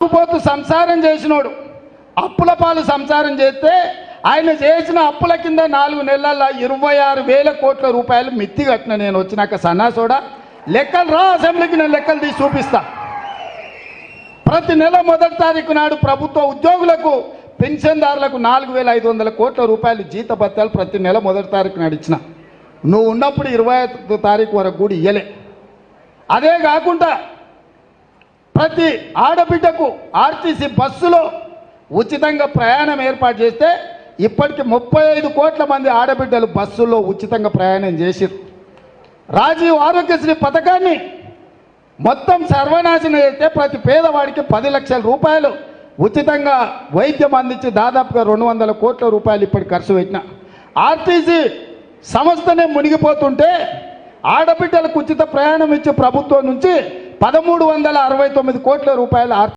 పోతూ సంసారం చేసినోడు అప్పుల పాలు సంసారం చేస్తే ఆయన చేసిన అప్పుల కింద 4 నెలల 26,000 కోట్ల రూపాయలు మిత్తి కట్టిన నేను వచ్చినాక సన్నాసోడా లెక్కలు రా అసెంబ్లీకి నేను లెక్కలు తీసి చూపిస్తా. ప్రతి నెల మొదటి తారీఖు నాడు ప్రభుత్వ ఉద్యోగులకు పెన్షన్దారులకు 4,500 కోట్ల రూపాయలు జీతభత్యాలు ప్రతి నెల మొదటి తారీఖు నాడు ఇచ్చిన. నువ్వు ఉన్నప్పుడు 25వ తారీఖు వరకు కూడా ఇయ్యలే. అదే కాకుండా ప్రతి ఆడబిడ్డకు ఆర్టీసీ బస్సులో ఉచితంగా ప్రయాణం ఏర్పాటు చేస్తే ఇప్పటికి 35 కోట్ల మంది ఆడబిడ్డలు బస్సుల్లో ఉచితంగా ప్రయాణం చేసిరు. రాజీవ్ ఆరోగ్యశ్రీ పథకాన్ని మొత్తం సర్వనాశనం చేస్తే ప్రతి పేదవాడికి 10 లక్షల రూపాయలు ఉచితంగా వైద్యం అందించి దాదాపుగా 200 కోట్ల రూపాయలు ఇప్పటికి ఖర్చు పెట్టిన. ఆర్టీసీ సంస్థనే మునిగిపోతుంటే ఆడబిడ్డలకు ఉచిత ప్రయాణం ఇచ్చే ప్రభుత్వం నుంచి 1,369 కోట్ల రూపాయలు